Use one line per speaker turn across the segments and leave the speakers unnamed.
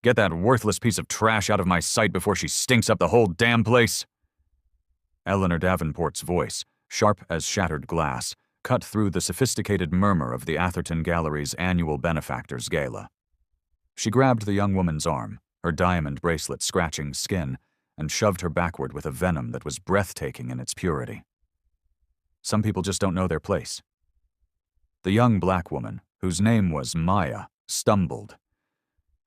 Get that worthless piece of trash out of my sight before she stinks up the whole damn place." Eleanor Davenport's voice, sharp as shattered glass, cut through the sophisticated murmur of the Atherton Gallery's annual benefactors gala. She grabbed the young woman's arm, her diamond bracelet scratching skin, and shoved her backward with a venom that was breathtaking in its purity. Some people just don't know their place. The young black woman, whose name was Maya, stumbled.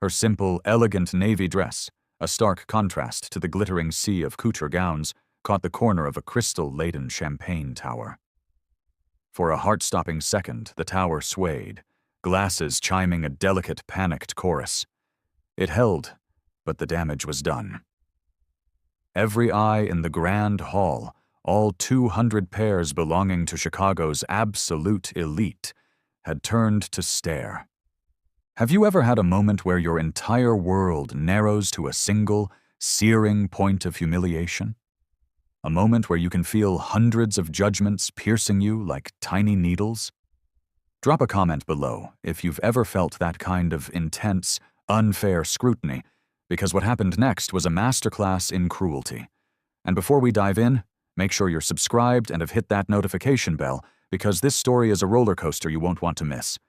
Her simple, elegant navy dress, a stark contrast to the glittering sea of couture gowns, caught the corner of a crystal-laden champagne tower. For a heart-stopping second, the tower swayed, glasses chiming a delicate, panicked chorus. It held, but the damage was done. Every eye in the grand hall, all 200 pairs belonging to Chicago's absolute elite, had turned to stare. Have you ever had a moment where your entire world narrows to a single, searing point of humiliation? A moment where you can feel hundreds of judgments piercing you like tiny needles? Drop a comment below if you've ever felt that kind of intense, unfair scrutiny, because what happened next was a masterclass in cruelty. And before we dive in, make sure you're subscribed and have hit that notification bell, because this story is a roller coaster you won't want to miss.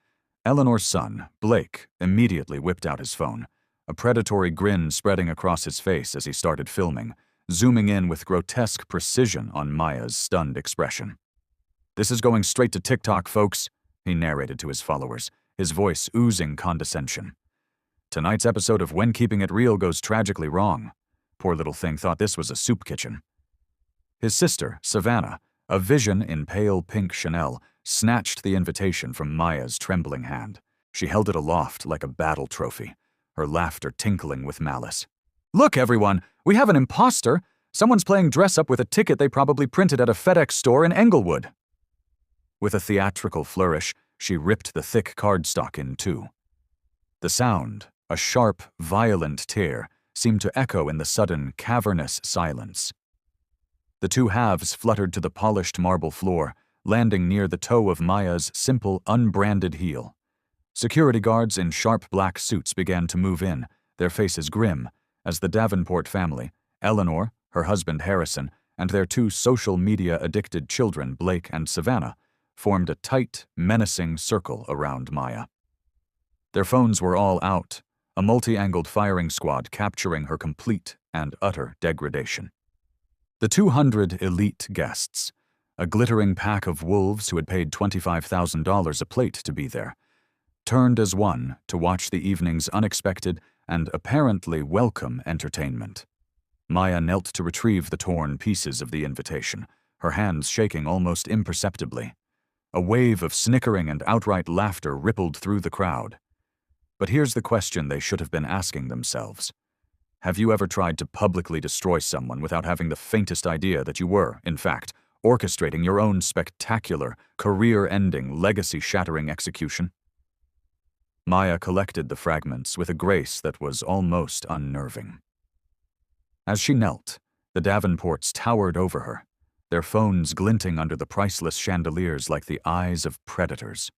Eleanor's son, Blake, immediately whipped out his phone, a predatory grin spreading across his face as he started filming, zooming in with grotesque precision on Maya's stunned expression. "This is going straight to TikTok, folks," he narrated to his followers, his voice oozing condescension. "Tonight's episode of When Keeping It Real goes tragically wrong." Poor little thing thought this was a soup kitchen. His sister, Savannah, a vision in pale pink Chanel, snatched the invitation from Maya's trembling hand. She held it aloft like a battle trophy, her laughter tinkling with malice. "Look, everyone, we have an imposter. Someone's playing dress-up with a ticket they probably printed at a FedEx store in Englewood." With a theatrical flourish, she ripped the thick cardstock in two. The sound, a sharp, violent tear, seemed to echo in the sudden, cavernous silence. The two halves fluttered to the polished marble floor, landing near the toe of Maya's simple, unbranded heel. Security guards in sharp black suits began to move in, their faces grim, as the Davenport family, Eleanor, her husband Harrison, and their two social media-addicted children, Blake and Savannah, formed a tight, menacing circle around Maya. Their phones were all out, a multi-angled firing squad capturing her complete and utter degradation. The 200 elite guests, a glittering pack of wolves who had paid $25,000 a plate to be there, turned as one to watch the evening's unexpected and apparently welcome entertainment. Maya knelt to retrieve the torn pieces of the invitation, her hands shaking almost imperceptibly. A wave of snickering and outright laughter rippled through the crowd. But here's the question they should have been asking themselves. Have you ever tried to publicly destroy someone without having the faintest idea that you were, in fact, orchestrating your own spectacular, career-ending, legacy-shattering execution? Maya collected the fragments with a grace that was almost unnerving. As she knelt, the Davenports towered over her, their phones glinting under the priceless chandeliers like the eyes of predators.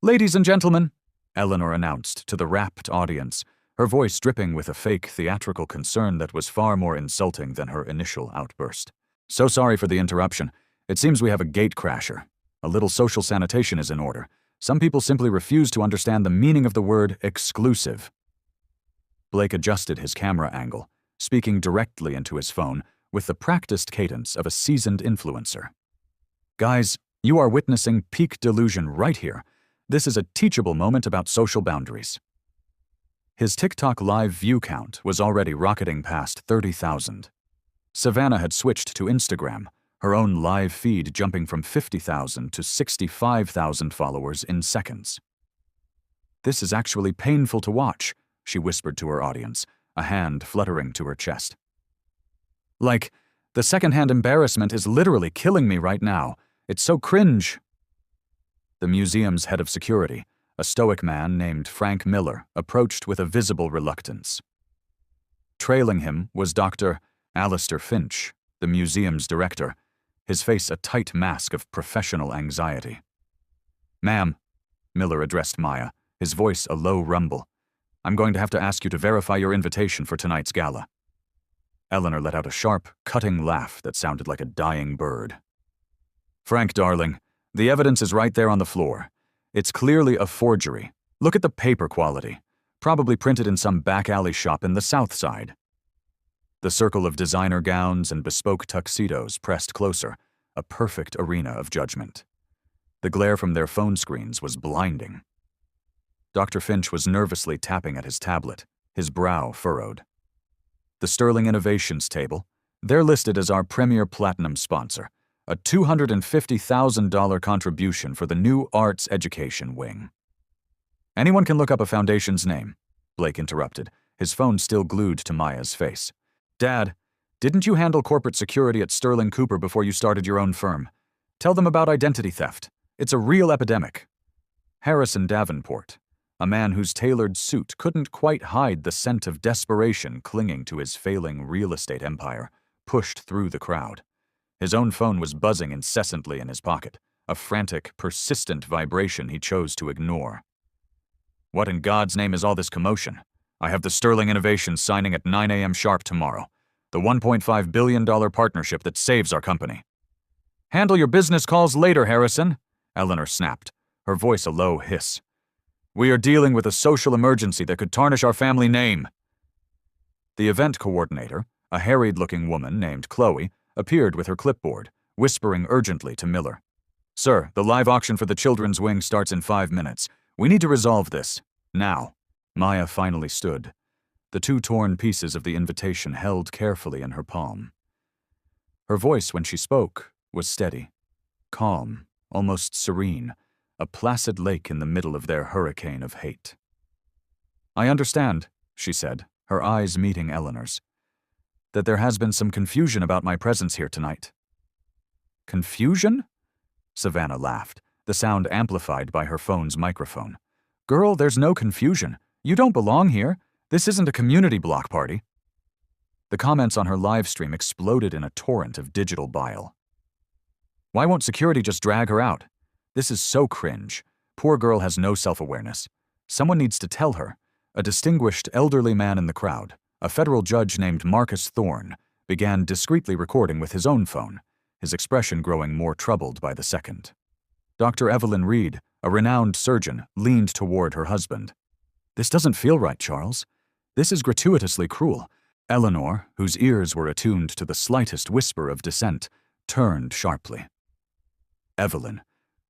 "Ladies and gentlemen," Eleanor announced to the rapt audience, her voice dripping with a fake theatrical concern that was far more insulting than her initial outburst. "So sorry for the interruption. It seems we have a gate crasher. A little social sanitation is in order. Some people simply refuse to understand the meaning of the word exclusive." Blake adjusted his camera angle, speaking directly into his phone with the practiced cadence of a seasoned influencer. "Guys, you are witnessing peak delusion right here. This is a teachable moment about social boundaries." His TikTok live view count was already rocketing past 30,000. Savannah had switched to Instagram, her own live feed jumping from 50,000 to 65,000 followers in seconds. "This is actually painful to watch," she whispered to her audience, a hand fluttering to her chest. "Like, the secondhand embarrassment is literally killing me right now. It's so cringe." The museum's head of security, a stoic man named Frank Miller, approached with a visible reluctance. Trailing him was Dr. Alistair Finch, the museum's director, his face a tight mask of professional anxiety. "Ma'am," Miller addressed Maya, his voice a low rumble, I'm going to have to ask you to verify your invitation for tonight's gala." Eleanor let out a sharp, cutting laugh that sounded like a dying bird. "Frank, darling, the evidence is right there on the floor. It's clearly a forgery. Look at the paper quality. Probably printed in some back alley shop in the South Side." The circle of designer gowns and bespoke tuxedos pressed closer, a perfect arena of judgment. The glare from their phone screens was blinding. Dr. Finch was nervously tapping at his tablet, his brow furrowed. The Sterling Innovations table, they're listed as our premier platinum sponsor, a $250,000 contribution for the new arts education wing. "Anyone can look up a foundation's name," Blake interrupted, his phone still glued to Maya's face. "Dad, didn't you handle corporate security at Sterling Cooper before you started your own firm? Tell them about identity theft. It's a real epidemic." Harrison Davenport, a man whose tailored suit couldn't quite hide the scent of desperation clinging to his failing real estate empire, pushed through the crowd. His own phone was buzzing incessantly in his pocket, a frantic, persistent vibration he chose to ignore. "What in God's name is all this commotion? I have the Sterling Innovations signing at 9 a.m. sharp tomorrow. The $1.5 billion partnership that saves our company." "Handle your business calls later, Harrison," Eleanor snapped, her voice a low hiss. "We are dealing with a social emergency that could tarnish our family name." The event coordinator, a harried-looking woman named Chloe, appeared with her clipboard, whispering urgently to Miller. "Sir, the live auction for the children's wing starts in 5 minutes. We need to resolve this. Now." Maya finally stood, the 2 torn pieces of the invitation held carefully in her palm. Her voice, when she spoke, was steady, calm, almost serene, a placid lake in the middle of their hurricane of hate. "I understand," she said, her eyes meeting Eleanor's, "that there has been some confusion about my presence here tonight." "Confusion?" Savannah laughed, the sound amplified by her phone's microphone. "Girl, there's no confusion. You don't belong here. This isn't a community block party." The comments on her live stream exploded in a torrent of digital bile. "Why won't security just drag her out? This is so cringe. Poor girl has no self-awareness. Someone needs to tell her." A distinguished elderly man in the crowd, a federal judge named Marcus Thorne, began discreetly recording with his own phone, his expression growing more troubled by the second. Dr. Evelyn Reed, a renowned surgeon, leaned toward her husband. "This doesn't feel right, Charles. This is gratuitously cruel." Eleanor, whose ears were attuned to the slightest whisper of dissent, turned sharply. "Evelyn,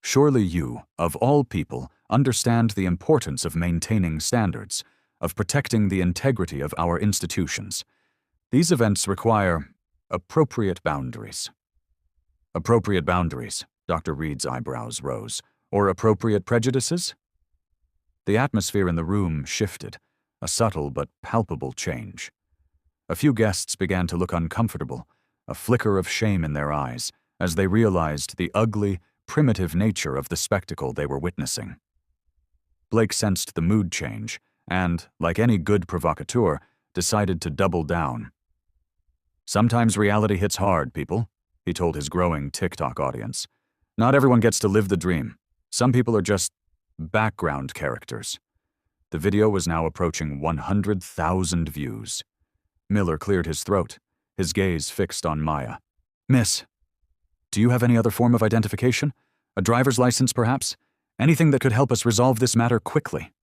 surely you, of all people, understand the importance of maintaining standards, of protecting the integrity of our institutions. These events require appropriate boundaries." "Appropriate boundaries," Dr. Reed's eyebrows rose. "Or appropriate prejudices?" The atmosphere in the room shifted, a subtle but palpable change. A few guests began to look uncomfortable, a flicker of shame in their eyes, as they realized the ugly, primitive nature of the spectacle they were witnessing. Blake sensed the mood change and, like any good provocateur, decided to double down. "Sometimes reality hits hard, people," he told his growing TikTok audience. "Not everyone gets to live the dream. Some people are just background characters." The video was now approaching 100,000 views. Miller cleared his throat, his gaze fixed on Maya. "Miss, do you have any other form of identification? A driver's license, perhaps? Anything that could help us resolve this matter quickly?"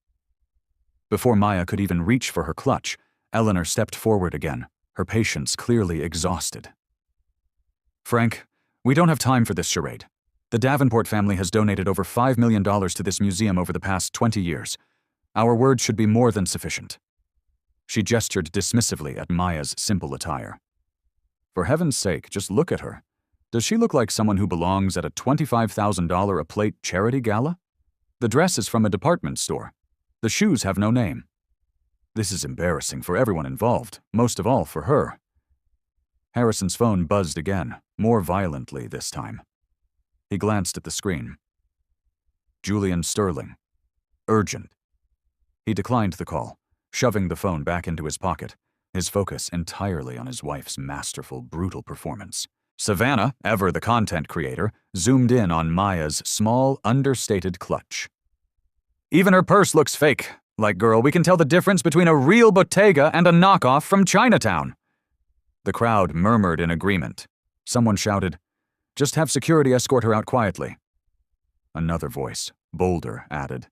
Before Maya could even reach for her clutch, Eleanor stepped forward again, her patience clearly exhausted. "Frank, we don't have time for this charade. The Davenport family has donated over $5 million to this museum over the past 20 years. Our word should be more than sufficient." She gestured dismissively at Maya's simple attire. "For heaven's sake, just look at her. Does she look like someone who belongs at a $25,000 a plate charity gala? The dress is from a department store. The shoes have no name. This is embarrassing for everyone involved, most of all for her." Harrison's phone buzzed again, more violently this time. He glanced at the screen. "Julian Sterling. Urgent." He declined the call, shoving the phone back into his pocket, his focus entirely on his wife's masterful, brutal performance. Savannah, ever the content creator, zoomed in on Maya's small, understated clutch. "Even her purse looks fake. Like, girl, we can tell the difference between a real Bottega and a knockoff from Chinatown. The crowd murmured in agreement. Someone shouted, "Just have security escort her out quietly." Another voice, bolder, added,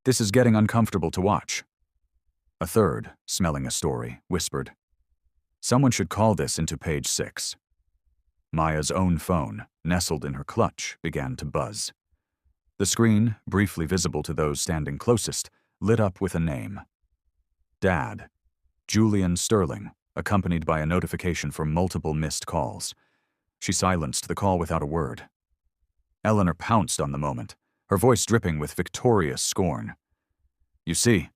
"This is getting uncomfortable to watch." A third, smelling a story, whispered, "Someone should call this into page 6. Maya's own phone, nestled in her clutch, began to buzz. The screen, briefly visible to those standing closest, lit up with a name. Dad, Julian Sterling, accompanied by a notification for multiple missed calls. She silenced the call without a word. Eleanor pounced on the moment, her voice dripping with victorious scorn. "You see,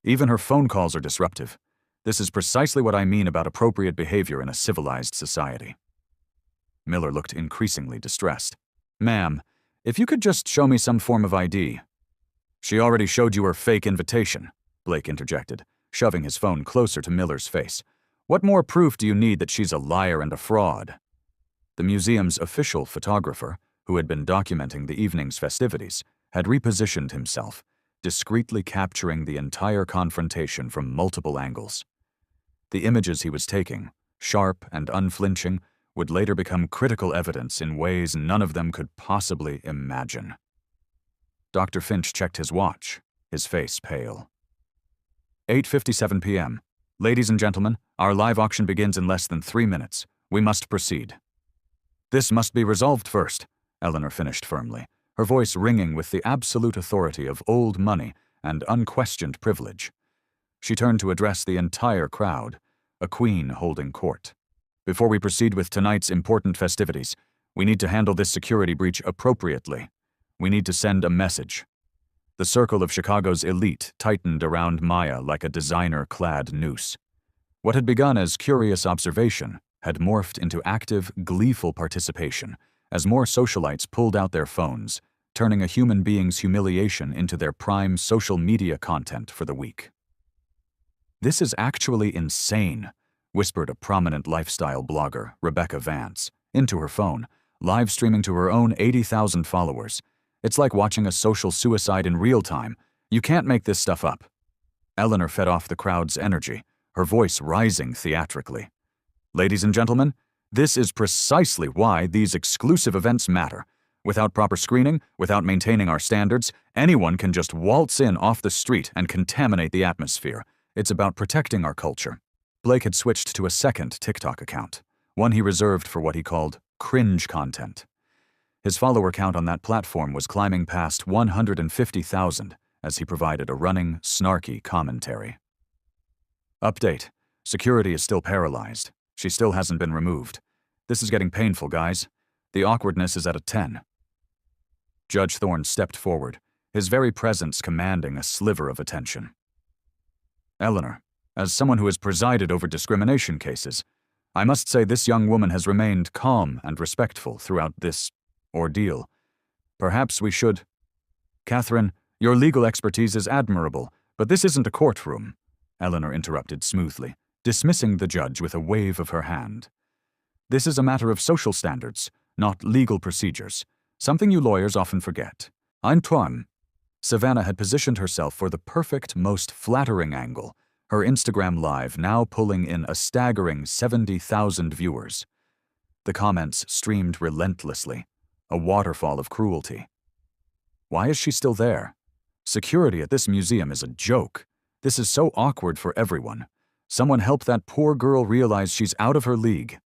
even her phone calls are disruptive. This is precisely what I mean about appropriate behavior in a civilized society." Miller looked increasingly distressed. "Ma'am, if you could just show me some form of ID." "She already showed you her fake invitation," Blake interjected, shoving his phone closer to Miller's face. "What more proof do you need that she's a liar and a fraud?" The museum's official photographer, who had been documenting the evening's festivities, had repositioned himself, discreetly capturing the entire confrontation from multiple angles. The images he was taking, sharp and unflinching, would later become critical evidence in ways none of them could possibly imagine. Dr. Finch checked his watch, his face pale. 8:57 p.m. Ladies and gentlemen, our live auction begins in less than 3 minutes. We must proceed. "This must be resolved first," Eleanor finished firmly, her voice ringing with the absolute authority of old money and unquestioned privilege. She turned to address the entire crowd, a queen holding court. "Before we proceed with tonight's important festivities, we need to handle this security breach appropriately. We need to send a message." The circle of Chicago's elite tightened around Maya like a designer-clad noose. What had begun as curious observation had morphed into active, gleeful participation as more socialites pulled out their phones, turning a human being's humiliation into their prime social media content for the week. "This is actually insane," whispered a prominent lifestyle blogger, Rebecca Vance, into her phone, live streaming to her own 80,000 followers. "It's like watching a social suicide in real time. You can't make this stuff up." Eleanor fed off the crowd's energy, her voice rising theatrically. "Ladies and gentlemen, this is precisely why these exclusive events matter. Without proper screening, without maintaining our standards, anyone can just waltz in off the street and contaminate the atmosphere. It's about protecting our culture." Blake had switched to a second TikTok account, one he reserved for what he called cringe content. His follower count on that platform was climbing past 150,000 as he provided a running, snarky commentary. "Update. Security is still paralyzed. She still hasn't been removed. This is getting painful, guys. The awkwardness is at a 10. Judge Thorne stepped forward, his very presence commanding a sliver of attention. "Eleanor, as someone who has presided over discrimination cases, I must say this young woman has remained calm and respectful throughout this ordeal. Perhaps we should—" "Catherine, your legal expertise is admirable, but this isn't a courtroom," Eleanor interrupted smoothly, dismissing the judge with a wave of her hand. "This is a matter of social standards, not legal procedures, something you lawyers often forget. Antoine." Savannah had positioned herself for the perfect, most flattering angle, her Instagram Live now pulling in a staggering 70,000 viewers. The comments streamed relentlessly, a waterfall of cruelty. Why is she still there? Security at this museum is a joke. This is so awkward for everyone. Someone help that poor girl realize she's out of her league.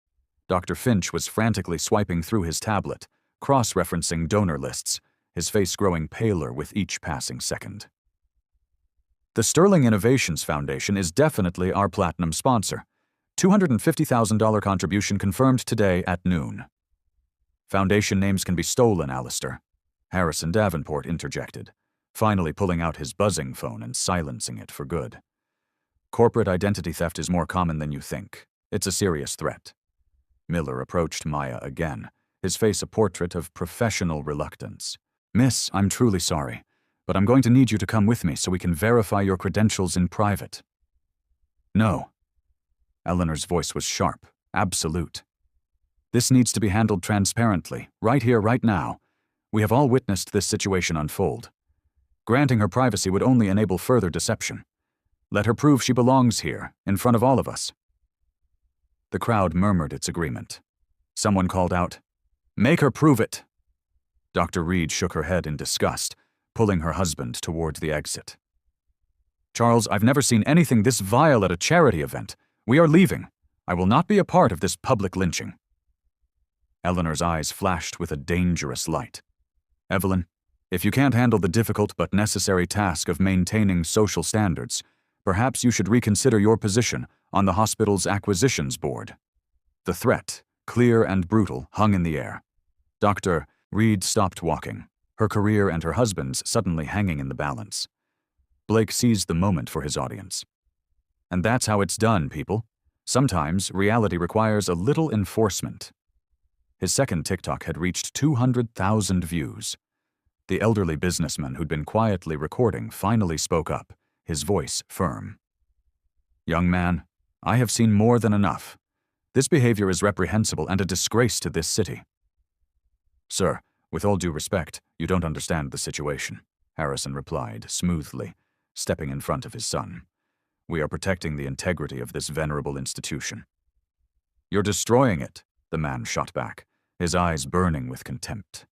Dr. Finch was frantically swiping through his tablet, cross-referencing donor lists, his face growing paler with each passing second. "The Sterling Innovations Foundation is definitely our platinum sponsor. $250,000 contribution confirmed today at noon." "Foundation names can be stolen, Alistair," Harrison Davenport interjected, finally pulling out his buzzing phone and silencing it for good. "Corporate identity theft is more common than you think. It's a serious threat." Miller approached Maya again, his face a portrait of professional reluctance. "Miss, I'm truly sorry, but I'm going to need you to come with me so we can verify your credentials in private." "No." Eleanor's voice was sharp, absolute. "This needs to be handled transparently, right here, right now. We have all witnessed this situation unfold. Granting her privacy would only enable further deception. Let her prove she belongs here, in front of all of us. The crowd murmured its agreement. Someone called out, "Make her prove it!" Dr. Reed shook her head in disgust, pulling her husband toward the exit. "Charles, I've never seen anything this vile at a charity event. We are leaving. I will not be a part of this public lynching." Eleanor's eyes flashed with a dangerous light. "Evelyn, if you can't handle the difficult but necessary task of maintaining social standards, perhaps you should reconsider your position on the hospital's acquisitions board." The threat, clear and brutal, hung in the air. Dr. Reed stopped walking, her career and her husband's suddenly hanging in the balance. Blake seized the moment for his audience. "And that's how it's done, people. Sometimes reality requires a little enforcement." His second TikTok had reached 200,000 views. The elderly businessman who'd been quietly recording finally spoke up, his voice firm. "Young man, I have seen more than enough. This behavior is reprehensible and a disgrace to this city." "Sir, with all due respect, you don't understand the situation," Harrison replied smoothly, stepping in front of his son. "We are protecting the integrity of this venerable institution." "You're destroying it," the man shot back, his eyes burning with contempt.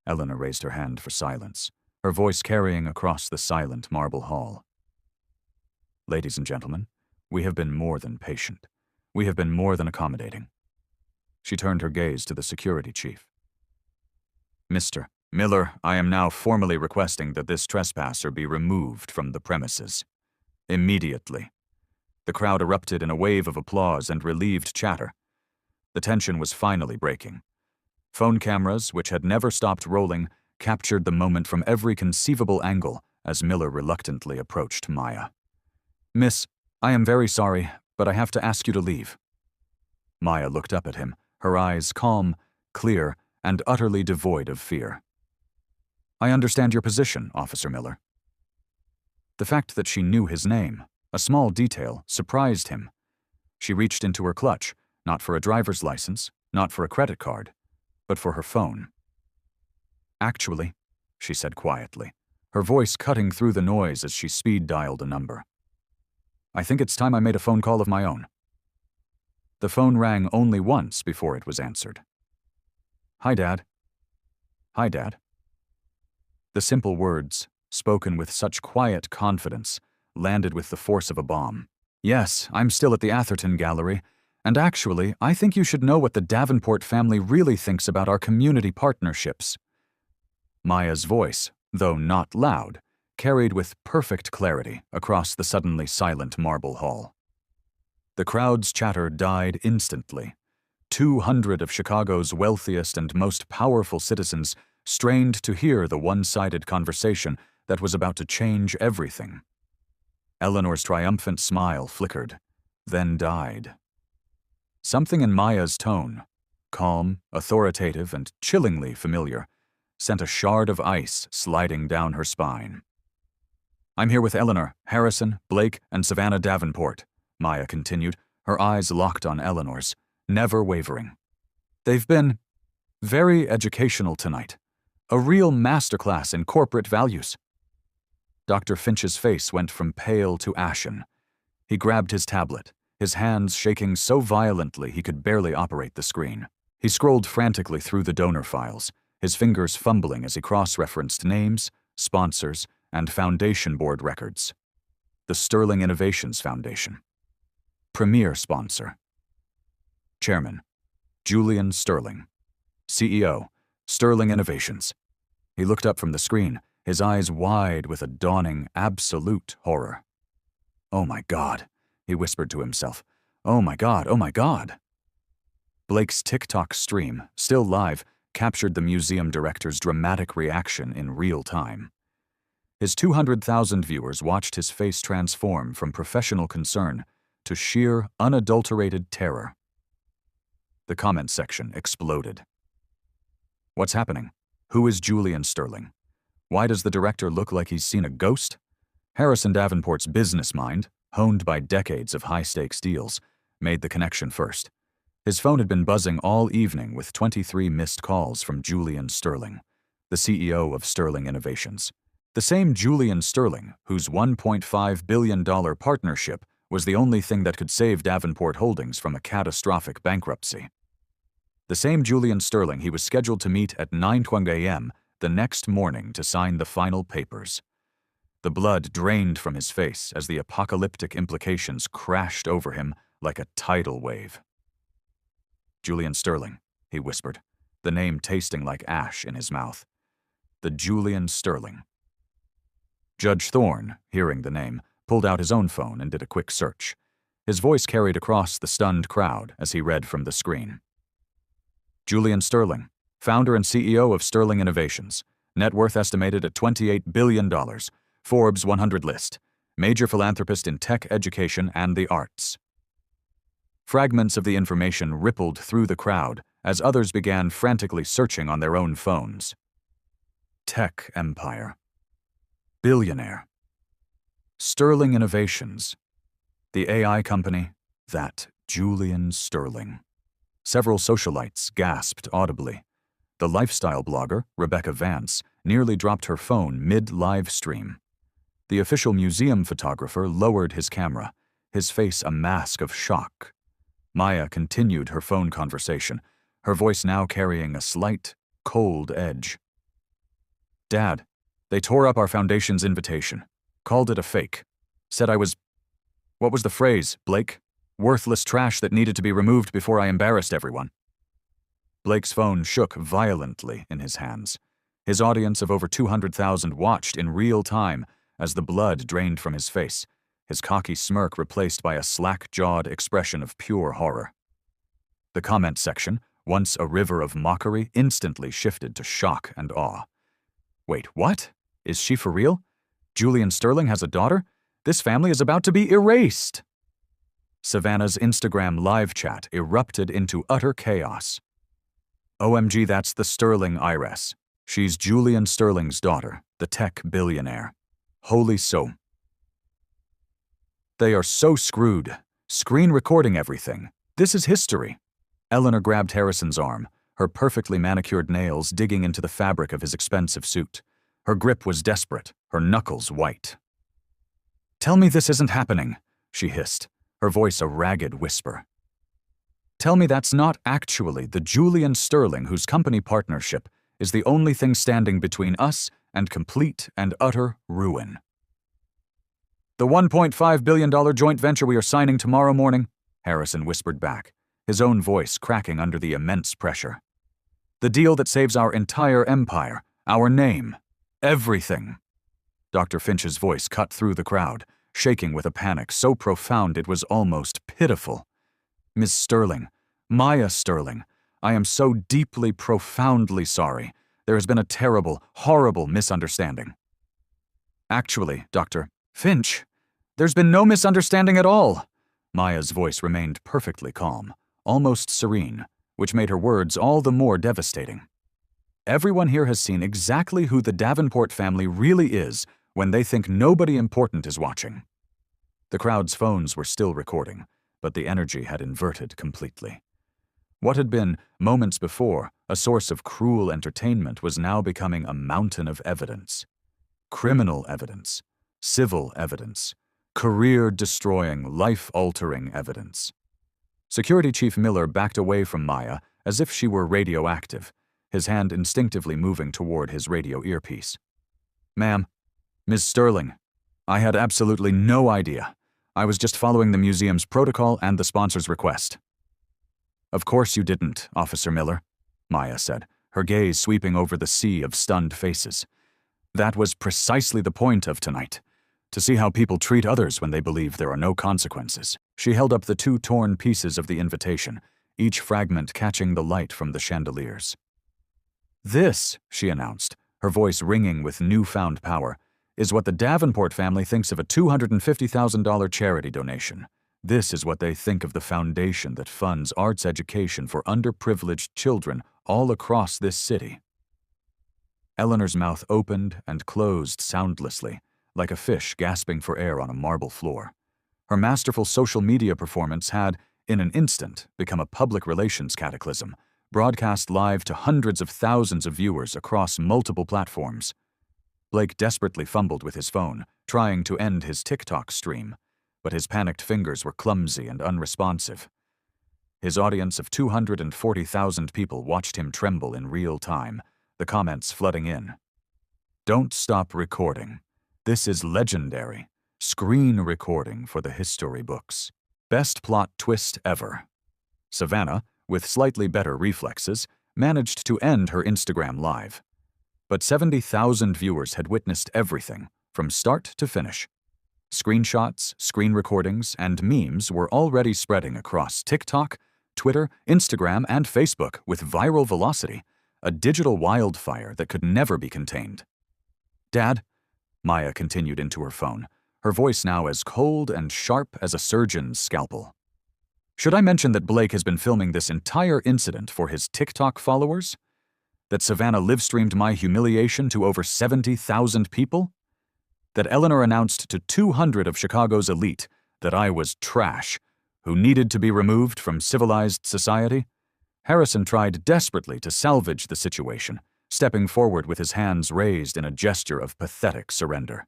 Eleanor raised her hand for silence, her voice carrying across the silent marble hall. "Ladies and gentlemen, we have been more than patient. We have been more than accommodating." She turned her gaze to the security chief. "Mr. Miller, I am now formally requesting that this trespasser be removed from the premises. Immediately." The crowd erupted in a wave of applause and relieved chatter. The tension was finally breaking. Phone cameras, which had never stopped rolling, captured the moment from every conceivable angle as Miller reluctantly approached Maya. "Miss, I am very sorry, but I have to ask you to leave." Maya looked up at him, her eyes calm, clear, and utterly devoid of fear. "I understand your position, Officer Miller." The fact that she knew his name, a small detail, surprised him. She reached into her clutch, not for a driver's license, not for a credit card, but for her phone. "Actually," she said quietly, her voice cutting through the noise as she speed-dialed a number, "I think it's time I made a phone call of my own." The phone rang only once before it was answered. "Hi, Dad." "Hi, Dad." The simple words, spoken with such quiet confidence, landed with the force of a bomb. "Yes, I'm still at the Atherton Gallery, and actually, I think you should know what the Davenport family really thinks about our community partnerships." Maya's voice, though not loud, carried with perfect clarity across the suddenly silent marble hall. The crowd's chatter died instantly. 200 of Chicago's wealthiest and most powerful citizens strained to hear the one-sided conversation that was about to change everything. Eleanor's triumphant smile flickered, then died. Something in Maya's tone, calm, authoritative, and chillingly familiar, sent a shard of ice sliding down her spine. "I'm here with Eleanor, Harrison, Blake, and Savannah Davenport," Maya continued, her eyes locked on Eleanor's, never wavering. "They've been very educational tonight. A real masterclass in corporate values." Dr. Finch's face went from pale to ashen. He grabbed his tablet, his hands shaking so violently he could barely operate the screen. He scrolled frantically through the donor files, his fingers fumbling as he cross-referenced names, sponsors, and foundation board records. The Sterling Innovations Foundation. Premier sponsor. Chairman, Julian Sterling. CEO, Sterling Innovations. He looked up from the screen, his eyes wide with a dawning, absolute horror. "Oh my God," he whispered to himself. "Oh my God, oh my God." Blake's TikTok stream, still live, captured the museum director's dramatic reaction in real time. His 200,000 viewers watched his face transform from professional concern to sheer, unadulterated terror. The comment section exploded. "What's happening? Who is Julian Sterling? Why does the director look like he's seen a ghost?" Harrison Davenport's business mind, honed by decades of high-stakes deals, made the connection first. His phone had been buzzing all evening with 23 missed calls from Julian Sterling, the CEO of Sterling Innovations. The same Julian Sterling, whose $1.5 billion partnership was the only thing that could save Davenport Holdings from a catastrophic bankruptcy. The same Julian Sterling he was scheduled to meet at 9:20 a.m. the next morning to sign the final papers. The blood drained from his face as the apocalyptic implications crashed over him like a tidal wave. Julian Sterling, he whispered, the name tasting like ash in his mouth. The Julian Sterling. Judge Thorne, hearing the name, pulled out his own phone and did a quick search. His voice carried across the stunned crowd as he read from the screen. Julian Sterling, founder and CEO of Sterling Innovations, net worth estimated at $28 billion, Forbes 100 list, major philanthropist in tech, education, and the arts. Fragments of the information rippled through the crowd as others began frantically searching on their own phones. Tech empire. Billionaire. Sterling Innovations. The AI company, that Julian Sterling. Several socialites gasped audibly. The lifestyle blogger, Rebecca Vance, nearly dropped her phone mid-live stream. The official museum photographer lowered his camera, his face a mask of shock. Maya continued her phone conversation, her voice now carrying a slight, cold edge. Dad, they tore up our foundation's invitation, called it a fake, said I was, what was the phrase, Blake? Worthless trash that needed to be removed before I embarrassed everyone. Blake's phone shook violently in his hands. His audience of over 200,000 watched in real time as the blood drained from his face, his cocky smirk replaced by a slack-jawed expression of pure horror. The comment section, once a river of mockery, instantly shifted to shock and awe. Wait, what? Is she for real? Julian Sterling has a daughter? This family is about to be erased! Savannah's Instagram live chat erupted into utter chaos. OMG, that's the Sterling Iris. She's Julian Sterling's daughter, the tech billionaire. Holy so. They are so screwed. Screen recording everything. This is history. Eleanor grabbed Harrison's arm, her perfectly manicured nails digging into the fabric of his expensive suit. Her grip was desperate, her knuckles white. Tell me this isn't happening, she hissed, her voice a ragged whisper. Tell me that's not actually the Julian Sterling whose company partnership is the only thing standing between us and complete and utter ruin. The $1.5 billion joint venture we are signing tomorrow morning, Harrison whispered back, his own voice cracking under the immense pressure. The deal that saves our entire empire, our name, everything. Dr. Finch's voice cut through the crowd, shaking with a panic so profound it was almost pitiful. Miss Sterling, Maya Sterling, I am so deeply, profoundly sorry. There has been a terrible, horrible misunderstanding. Actually, Dr. Finch, there's been no misunderstanding at all. Maya's voice remained perfectly calm, almost serene, which made her words all the more devastating. Everyone here has seen exactly who the Davenport family really is when they think nobody important is watching. The crowd's phones were still recording, but the energy had inverted completely. What had been, moments before, a source of cruel entertainment was now becoming a mountain of evidence. Criminal evidence, civil evidence, career-destroying, life-altering evidence. Security Chief Miller backed away from Maya as if she were radioactive, his hand instinctively moving toward his radio earpiece. Ma'am, Ms. Sterling, I had absolutely no idea. I was just following the museum's protocol and the sponsor's request. Of course you didn't, Officer Miller, Maya said, her gaze sweeping over the sea of stunned faces. That was precisely the point of tonight, to see how people treat others when they believe there are no consequences. She held up the two torn pieces of the invitation, each fragment catching the light from the chandeliers. This, she announced, her voice ringing with newfound power, is what the Davenport family thinks of a $250,000 charity donation. This is what they think of the foundation that funds arts education for underprivileged children all across this city. Eleanor's mouth opened and closed soundlessly, like a fish gasping for air on a marble floor. Her masterful social media performance had, in an instant, become a public relations cataclysm, broadcast live to hundreds of thousands of viewers across multiple platforms. Blake desperately fumbled with his phone, trying to end his TikTok stream, but his panicked fingers were clumsy and unresponsive. His audience of 240,000 people watched him tremble in real time, the comments flooding in. "Don't stop recording. This is legendary. Screen recording for the history books. Best plot twist ever." Savannah, with slightly better reflexes, managed to end her Instagram live. But 70,000 viewers had witnessed everything, from start to finish. Screenshots, screen recordings, and memes were already spreading across TikTok, Twitter, Instagram, and Facebook with viral velocity, a digital wildfire that could never be contained. "Dad," Maya continued into her phone, her voice now as cold and sharp as a surgeon's scalpel. "Should I mention that Blake has been filming this entire incident for his TikTok followers? That Savannah live-streamed my humiliation to over 70,000 people? That Eleanor announced to 200 of Chicago's elite that I was trash, who needed to be removed from civilized society?" Harrison tried desperately to salvage the situation, stepping forward with his hands raised in a gesture of pathetic surrender.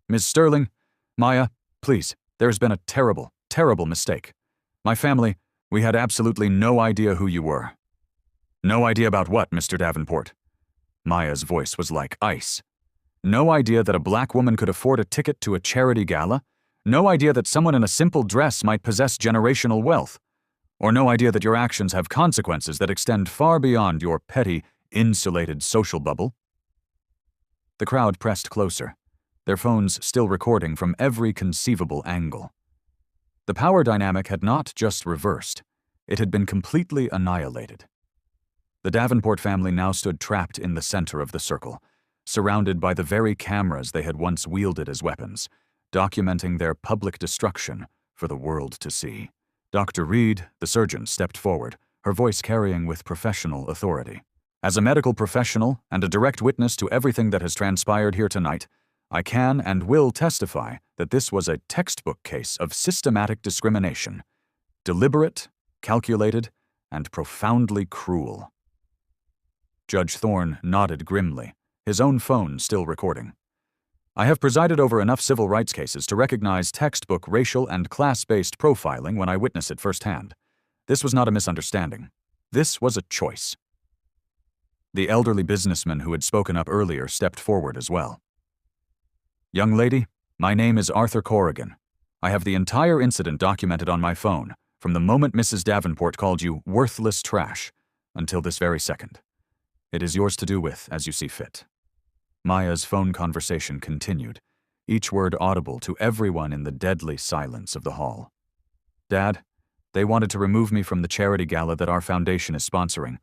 "Ms. Sterling, Maya, please, there's been a terrible, terrible mistake. My family, we had absolutely no idea who you were." "No idea about what, Mr. Davenport?" Maya's voice was like ice. "No idea that a black woman could afford a ticket to a charity gala? No idea that someone in a simple dress might possess generational wealth? Or no idea that your actions have consequences that extend far beyond your petty, insulated social bubble?" The crowd pressed closer, their phones still recording from every conceivable angle. The power dynamic had not just reversed, it had been completely annihilated. The Davenport family now stood trapped in the center of the circle, surrounded by the very cameras they had once wielded as weapons, documenting their public destruction for the world to see. Dr. Reed, the surgeon, stepped forward, her voice carrying with professional authority. "As a medical professional and a direct witness to everything that has transpired here tonight, I can and will testify that this was a textbook case of systematic discrimination, deliberate, calculated, and profoundly cruel." Judge Thorne nodded grimly, his own phone still recording. "I have presided over enough civil rights cases to recognize textbook racial and class-based profiling when I witness it firsthand. This was not a misunderstanding. This was a choice." The elderly businessman who had spoken up earlier stepped forward as well. "Young lady, my name is Arthur Corrigan. I have the entire incident documented on my phone, from the moment Mrs. Davenport called you worthless trash, until this very second. It is yours to do with as you see fit." Maya's phone conversation continued, each word audible to everyone in the deadly silence of the hall. "Dad, they wanted to remove me from the charity gala that our foundation is sponsoring.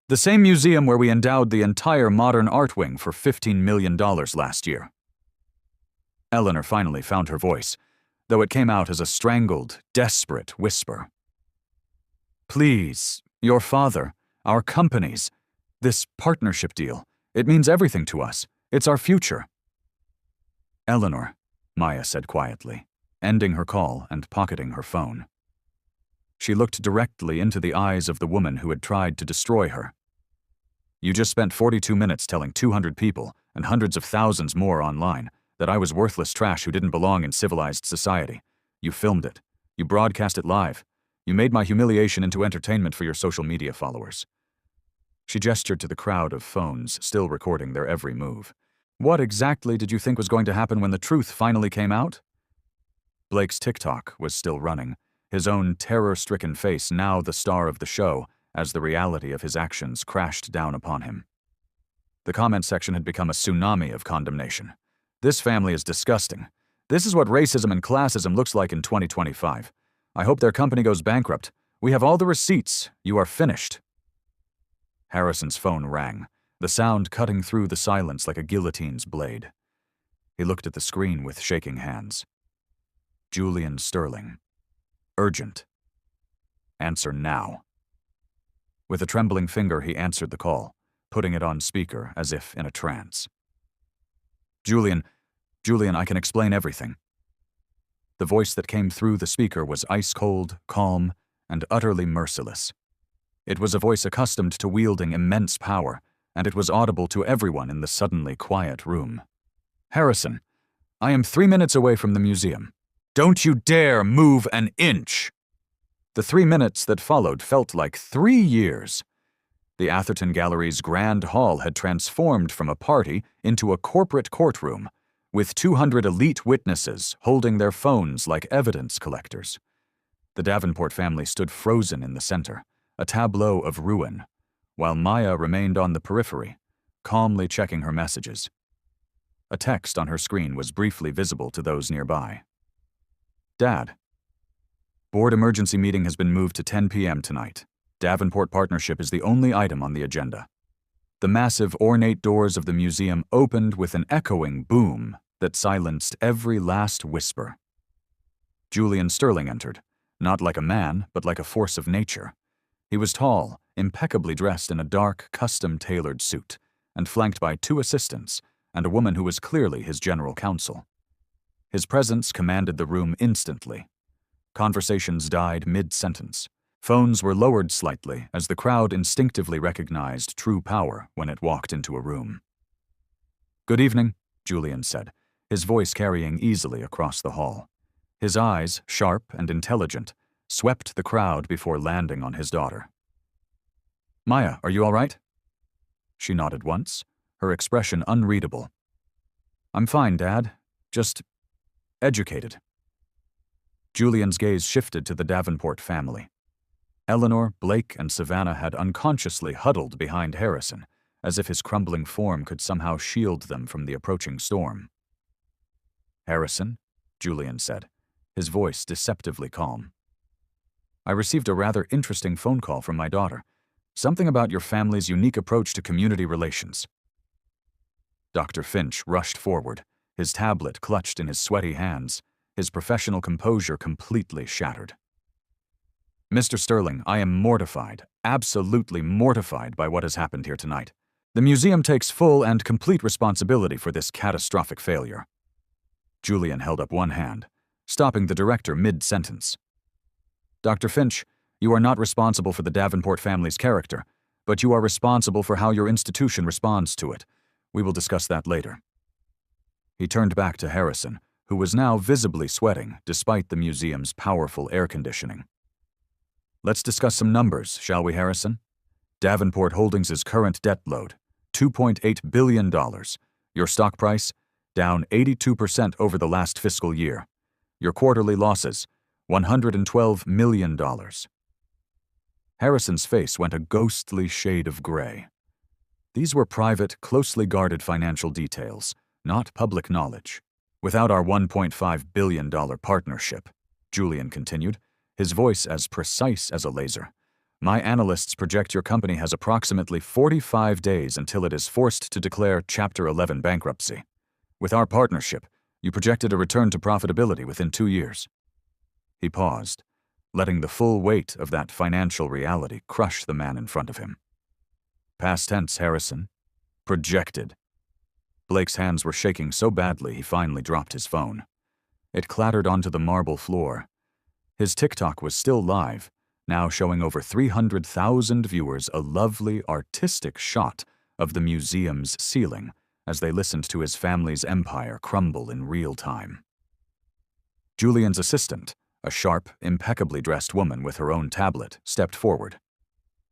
The same museum where we endowed the entire modern art wing for $15 million last year." Eleanor finally found her voice, though it came out as a strangled, desperate whisper. "Please, your father, our companies, this partnership deal, it means everything to us. It's our future." "Eleanor," Maya said quietly, ending her call and pocketing her phone. She looked directly into the eyes of the woman who had tried to destroy her. "You just spent 42 minutes telling 200 people, and hundreds of thousands more online, that I was worthless trash who didn't belong in civilized society. You filmed it. You broadcast it live. You made my humiliation into entertainment for your social media followers." She gestured to the crowd of phones still recording their every move. "What exactly did you think was going to happen when the truth finally came out?" Blake's TikTok was still running, his own terror-stricken face now the star of the show as the reality of his actions crashed down upon him. The comment section had become a tsunami of condemnation. "This family is disgusting. This is what racism and classism looks like in 2025. I hope their company goes bankrupt. We have all the receipts. You are finished." Harrison's phone rang, the sound cutting through the silence like a guillotine's blade. He looked at the screen with shaking hands. "Julian Sterling. Urgent. Answer now." With a trembling finger, he answered the call, putting it on speaker as if in a trance. Julian, I can explain everything." The voice that came through the speaker was ice-cold, calm, and utterly merciless. It was a voice accustomed to wielding immense power, and it was audible to everyone in the suddenly quiet room. Harrison, I am 3 minutes away from the museum. Don't you dare move an inch! The 3 minutes that followed felt like 3 years. The Atherton Gallery's grand hall had transformed from a party into a corporate courtroom, with 200 elite witnesses holding their phones like evidence collectors. The Davenport family stood frozen in the center, a tableau of ruin, while Maya remained on the periphery, calmly checking her messages. A text on her screen was briefly visible to those nearby. Dad. Board emergency meeting has been moved to 10 p.m. tonight. Davenport Partnership is the only item on the agenda. The massive, ornate doors of the museum opened with an echoing boom that silenced every last whisper. Julian Sterling entered, not like a man, but like a force of nature. He was tall, impeccably dressed in a dark, custom-tailored suit, and flanked by 2 assistants and a woman who was clearly his general counsel. His presence commanded the room instantly. Conversations died mid-sentence. Phones were lowered slightly as the crowd instinctively recognized true power when it walked into a room. "Good evening," Julian said, his voice carrying easily across the hall. His eyes, sharp and intelligent, swept the crowd before landing on his daughter. "Maya, are you all right?" She nodded once, her expression unreadable. "I'm fine, Dad. Just educated." Julian's gaze shifted to the Davenport family. Eleanor, Blake, and Savannah had unconsciously huddled behind Harrison, as if his crumbling form could somehow shield them from the approaching storm. "Harrison," Julian said, his voice deceptively calm. "I received a rather interesting phone call from my daughter. Something about your family's unique approach to community relations." Dr. Finch rushed forward, his tablet clutched in his sweaty hands, his professional composure completely shattered. "Mr. Sterling, I am mortified, absolutely mortified by what has happened here tonight. The museum takes full and complete responsibility for this catastrophic failure." Julian held up one hand, stopping the director mid-sentence. "Dr. Finch, you are not responsible for the Davenport family's character, but you are responsible for how your institution responds to it. We will discuss that later." He turned back to Harrison, who was now visibly sweating despite the museum's powerful air conditioning. "Let's discuss some numbers, shall we, Harrison? Davenport Holdings' current debt load, $2.8 billion. Your stock price, down 82% over the last fiscal year. Your quarterly losses, $112 million. Harrison's face went a ghostly shade of gray. These were private, closely guarded financial details, not public knowledge. "Without our $1.5 billion partnership," Julian continued, his voice as precise as a laser, "my analysts project your company has approximately 45 days until it is forced to declare Chapter 11 bankruptcy. With our partnership, you projected a return to profitability within 2 years." He paused, letting the full weight of that financial reality crush the man in front of him. "Past tense, Harrison. Projected." Blake's hands were shaking so badly he finally dropped his phone. It clattered onto the marble floor. His TikTok was still live, now showing over 300,000 viewers a lovely, artistic shot of the museum's ceiling as they listened to his family's empire crumble in real time. Julian's assistant, a sharp, impeccably dressed woman with her own tablet, stepped forward.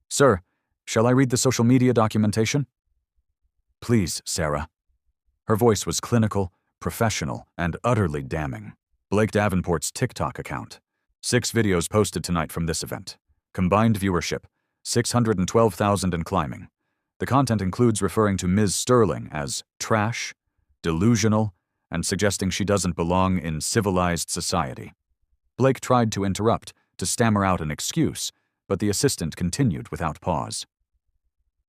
"Sir, shall I read the social media documentation?" "Please, Sarah." Her voice was clinical, professional, and utterly damning. Blake Davenport's TikTok account. 6 videos posted tonight from this event. Combined viewership, 612,000 and climbing. The content includes referring to Ms. Sterling as trash, delusional, and suggesting she doesn't belong in civilized society. Blake tried to interrupt, to stammer out an excuse, but the assistant continued without pause.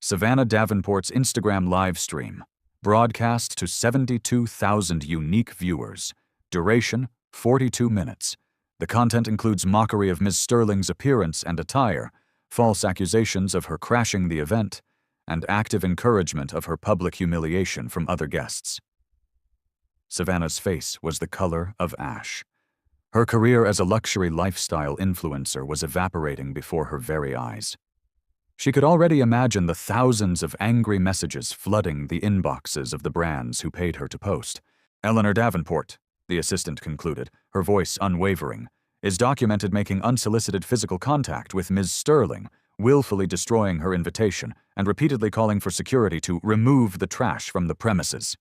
Savannah Davenport's Instagram live stream, broadcast to 72,000 unique viewers. Duration, 42 minutes. The content includes mockery of Ms. Sterling's appearance and attire, false accusations of her crashing the event, and active encouragement of her public humiliation from other guests. Savannah's face was the color of ash. Her career as a luxury lifestyle influencer was evaporating before her very eyes. She could already imagine the thousands of angry messages flooding the inboxes of the brands who paid her to post, Eleanor Davenport, the assistant concluded, her voice unwavering, is documented making unsolicited physical contact with Ms. Sterling, willfully destroying her invitation and repeatedly calling for security to remove the trash from the premises.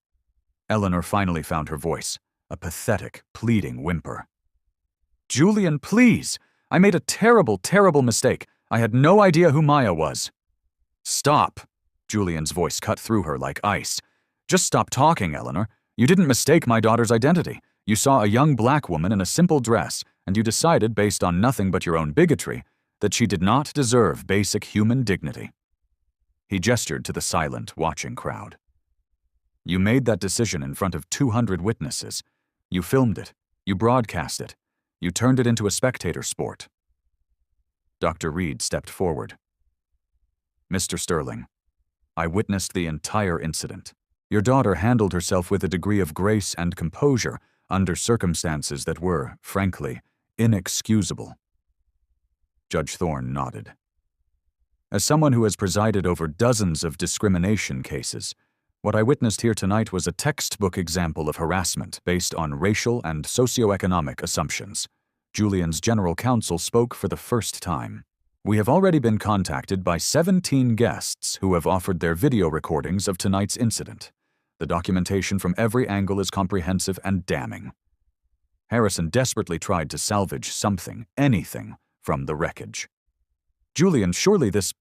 Eleanor finally found her voice, a pathetic, pleading whimper. Julian, please! I made a terrible, terrible mistake. I had no idea who Maya was. Stop! Julian's voice cut through her like ice. Just stop talking, Eleanor. You didn't mistake my daughter's identity. You saw a young black woman in a simple dress, and you decided, based on nothing but your own bigotry, that she did not deserve basic human dignity. He gestured to the silent, watching crowd. You made that decision in front of 200 witnesses. You filmed it. You broadcast it. You turned it into a spectator sport. Dr. Reed stepped forward. Mr. Sterling, I witnessed the entire incident. Your daughter handled herself with a degree of grace and composure under circumstances that were, frankly, inexcusable. Judge Thorne nodded. As someone who has presided over dozens of discrimination cases, what I witnessed here tonight was a textbook example of harassment based on racial and socioeconomic assumptions. Julian's general counsel spoke for the first time. We have already been contacted by 17 guests who have offered their video recordings of tonight's incident. The documentation from every angle is comprehensive and damning. Harrison desperately tried to salvage something, anything, from the wreckage. Julian, surely this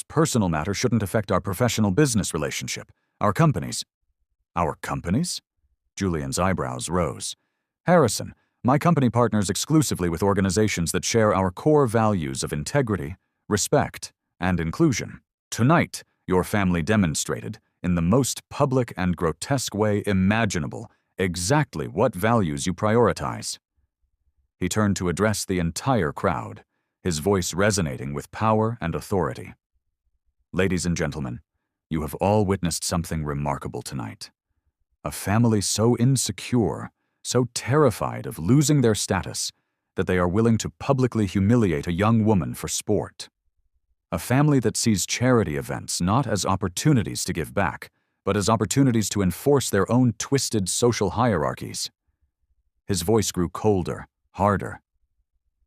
personal matter shouldn't affect our professional business relationship. Our companies. Our companies? Julian's eyebrows rose. Harrison, my company partners exclusively with organizations that share our core values of integrity, respect, and inclusion. Tonight, your family demonstrated, in the most public and grotesque way imaginable, exactly what values you prioritize. He turned to address the entire crowd, his voice resonating with power and authority. Ladies and gentlemen, you have all witnessed something remarkable tonight. A family so insecure, so terrified of losing their status, that they are willing to publicly humiliate a young woman for sport. A family that sees charity events not as opportunities to give back, but as opportunities to enforce their own twisted social hierarchies. His voice grew colder, harder.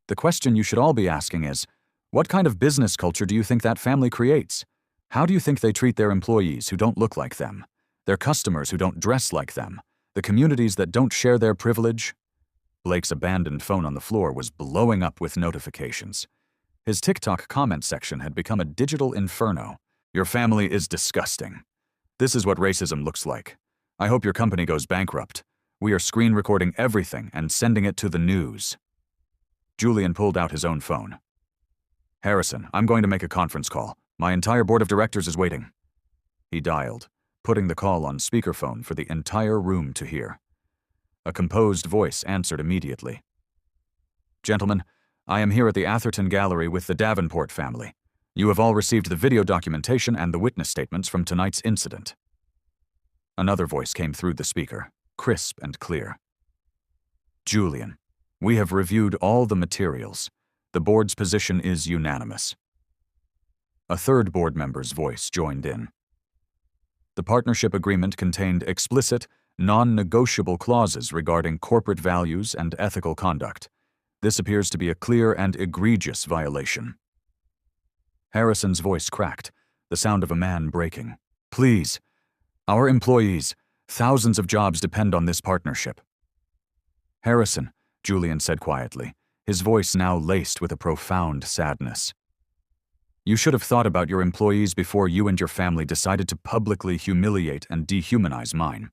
The question you should all be asking is, what kind of business culture do you think that family creates? How do you think they treat their employees who don't look like them, their customers who don't dress like them, the communities that don't share their privilege? Blake's abandoned phone on the floor was blowing up with notifications. His TikTok comment section had become a digital inferno. Your family is disgusting. This is what racism looks like. I hope your company goes bankrupt. We are screen recording everything and sending it to the news. Julian pulled out his own phone. Harrison, I'm going to make a conference call. My entire board of directors is waiting. He dialed, putting the call on speakerphone for the entire room to hear. A composed voice answered immediately. Gentlemen, I am here at the Atherton Gallery with the Davenport family. You have all received the video documentation and the witness statements from tonight's incident. Another voice came through the speaker, crisp and clear. Julian, we have reviewed all the materials. The board's position is unanimous. A third board member's voice joined in. The partnership agreement contained explicit, non-negotiable clauses regarding corporate values and ethical conduct. This appears to be a clear and egregious violation. Harrison's voice cracked, the sound of a man breaking. Please, our employees, thousands of jobs depend on this partnership. Harrison, Julian said quietly, his voice now laced with a profound sadness. You should have thought about your employees before you and your family decided to publicly humiliate and dehumanize mine.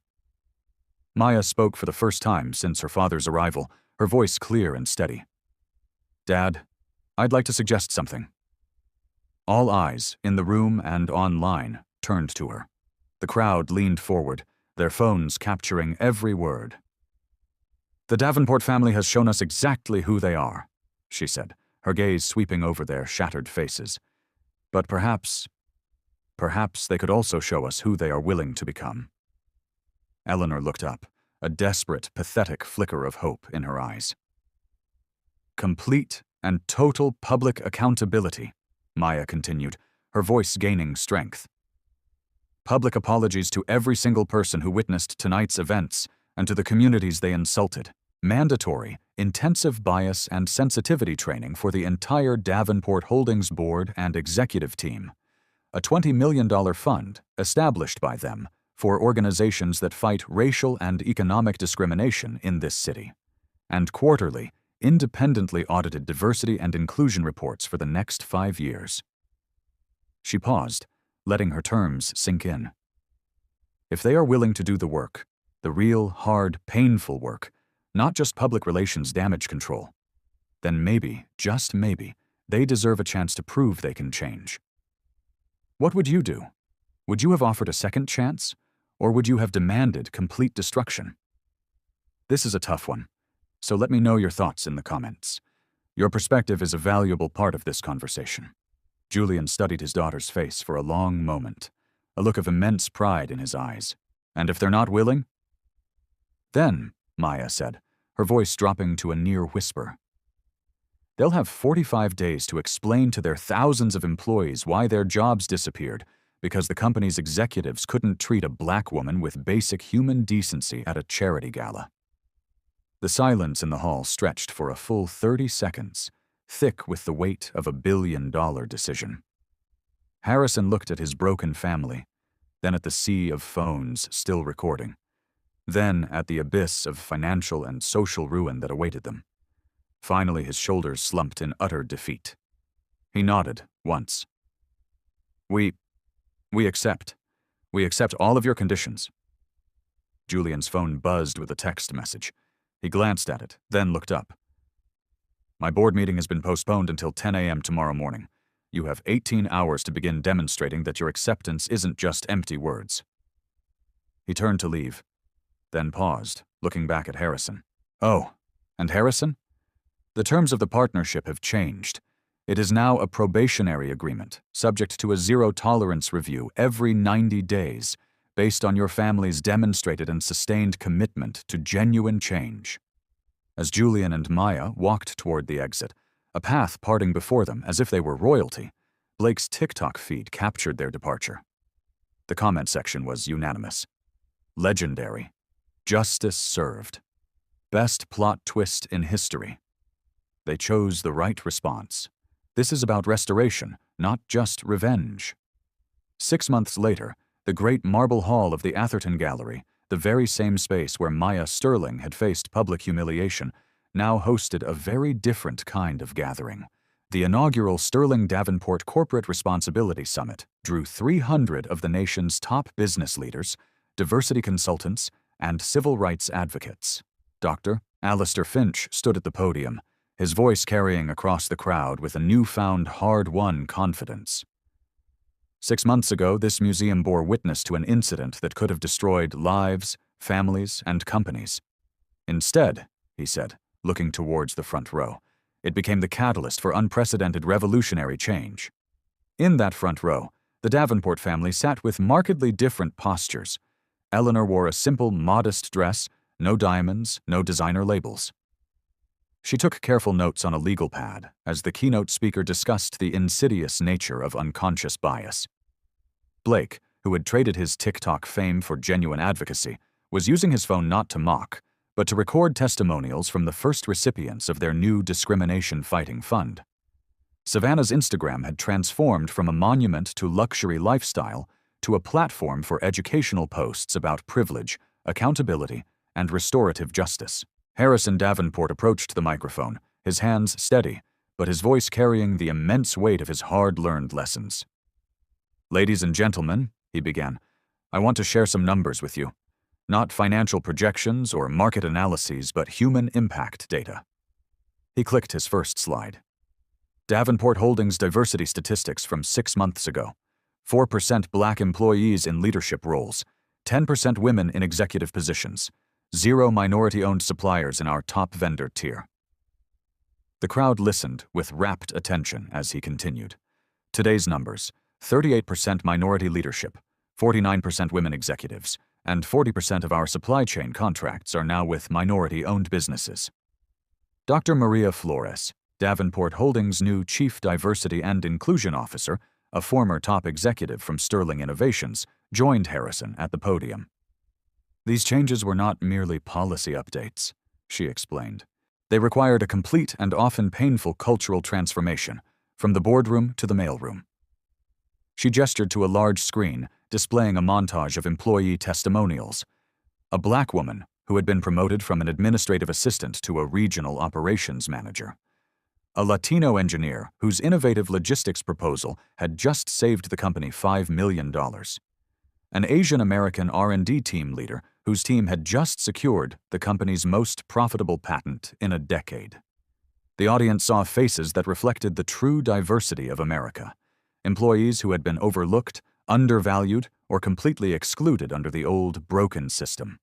Maya spoke for the first time since her father's arrival, her voice clear and steady. Dad, I'd like to suggest something. All eyes, in the room and online, turned to her. The crowd leaned forward, their phones capturing every word. The Davenport family has shown us exactly who they are, she said, her gaze sweeping over their shattered faces. But perhaps they could also show us who they are willing to become. Eleanor looked up, a desperate, pathetic flicker of hope in her eyes. Complete and total public accountability, Maya continued, her voice gaining strength. Public apologies to every single person who witnessed tonight's events, and to the communities they insulted. Mandatory, intensive bias and sensitivity training for the entire Davenport Holdings board and executive team. A $20 million fund established by them for organizations that fight racial and economic discrimination in this city. And quarterly, independently audited diversity and inclusion reports for the next 5 years. She paused, letting her terms sink in. If they are willing to do the work, the real, hard, painful work, not just public relations damage control, then maybe, just maybe, they deserve a chance to prove they can change. What would you do? Would you have offered a second chance, or would you have demanded complete destruction? This is a tough one, so let me know your thoughts in the comments. Your perspective is a valuable part of this conversation. Julian studied his daughter's face for a long moment, a look of immense pride in his eyes. And if they're not willing? Then, Maya said, her voice dropping to a near whisper, they'll have 45 days to explain to their thousands of employees why their jobs disappeared because the company's executives couldn't treat a black woman with basic human decency at a charity gala. The silence in the hall stretched for a full 30 seconds, thick with the weight of a billion-dollar decision. Harrison looked at his broken family, then at the sea of phones still recording, then at the abyss of financial and social ruin that awaited them. Finally, his shoulders slumped in utter defeat. He nodded once. We accept. We accept all of your conditions." Julian's phone buzzed with a text message. He glanced at it, then looked up. "My board meeting has been postponed until 10 a.m. tomorrow morning. You have 18 hours to begin demonstrating that your acceptance isn't just empty words." He turned to leave, then paused, looking back at Harrison. "Oh, and Harrison? The terms of the partnership have changed. It is now a probationary agreement, subject to a zero-tolerance review every 90 days, based on your family's demonstrated and sustained commitment to genuine change." As Julian and Maya walked toward the exit, a path parting before them as if they were royalty, Blake's TikTok feed captured their departure. The comment section was unanimous. Legendary. Justice served. Best plot twist in history. They chose the right response. This is about restoration, not just revenge. 6 months later, the great marble hall of the Atherton Gallery, the very same space where Maya Sterling had faced public humiliation, now hosted a very different kind of gathering. The inaugural Sterling Davenport Corporate Responsibility Summit drew 300 of the nation's top business leaders, diversity consultants, and civil rights advocates. Dr. Alistair Finch stood at the podium, his voice carrying across the crowd with a newfound hard-won confidence. 6 months ago, this museum bore witness to an incident that could have destroyed lives, families, and companies. Instead, he said, looking towards the front row, it became the catalyst for unprecedented revolutionary change. In that front row, the Davenport family sat with markedly different postures. Eleanor wore a simple, modest dress, no diamonds, no designer labels. She took careful notes on a legal pad as the keynote speaker discussed the insidious nature of unconscious bias. Blake, who had traded his TikTok fame for genuine advocacy, was using his phone not to mock, but to record testimonials from the first recipients of their new discrimination-fighting fund. Savannah's Instagram had transformed from a monument to luxury lifestyle to a platform for educational posts about privilege, accountability, and restorative justice. Harrison Davenport approached the microphone, his hands steady, but his voice carrying the immense weight of his hard-learned lessons. "Ladies and gentlemen," he began, "I want to share some numbers with you. Not financial projections or market analyses, but human impact data." He clicked his first slide. Davenport Holdings diversity statistics from 6 months ago. 4% black employees in leadership roles, 10% women in executive positions, 0 minority-owned suppliers in our top vendor tier. The crowd listened with rapt attention as he continued. Today's numbers: 38% minority leadership, 49% women executives, and 40% of our supply chain contracts are now with minority-owned businesses. Dr. Maria Flores, Davenport Holdings' new Chief Diversity and Inclusion Officer, a former top executive from Sterling Innovations, joined Harrison at the podium. These changes were not merely policy updates, she explained. They required a complete and often painful cultural transformation, from the boardroom to the mailroom. She gestured to a large screen displaying a montage of employee testimonials. A black woman who had been promoted from an administrative assistant to a regional operations manager. A Latino engineer whose innovative logistics proposal had just saved the company $5 million. An Asian American R&D team leader whose team had just secured the company's most profitable patent in a decade. The audience saw faces that reflected the true diversity of America. Employees who had been overlooked, undervalued, or completely excluded under the old, broken system.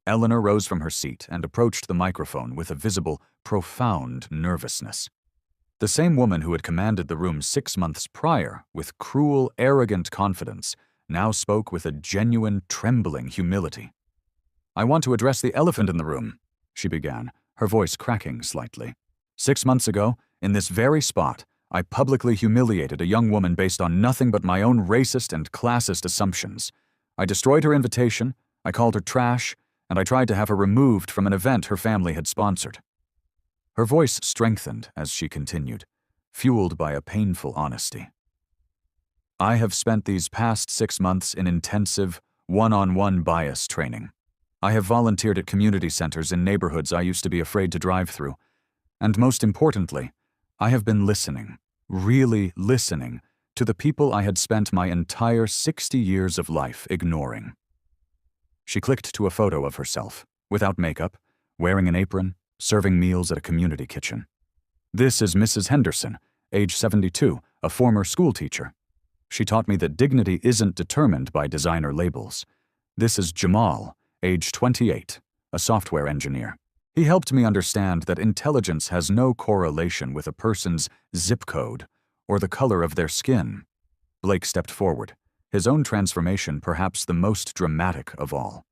Eleanor rose from her seat and approached the microphone with a visible, profound nervousness. The same woman who had commanded the room 6 months prior with cruel, arrogant confidence now spoke with a genuine, trembling humility. "I want to address the elephant in the room," she began, her voice cracking slightly. "6 months ago, in this very spot, I publicly humiliated a young woman based on nothing but my own racist and classist assumptions. I destroyed her invitation, I called her trash, and I tried to have her removed from an event her family had sponsored." Her voice strengthened as she continued, fueled by a painful honesty. "I have spent these past 6 months in intensive, one-on-one bias training. I have volunteered at community centers in neighborhoods I used to be afraid to drive through. And most importantly, I have been listening, really listening, to the people I had spent my entire 60 years of life ignoring." She clicked to a photo of herself, without makeup, wearing an apron, serving meals at a community kitchen. "This is Mrs. Henderson, age 72, a former schoolteacher. She taught me that dignity isn't determined by designer labels. This is Jamal, age 28, a software engineer. He helped me understand that intelligence has no correlation with a person's zip code or the color of their skin." Blake stepped forward, his own transformation perhaps the most dramatic of all.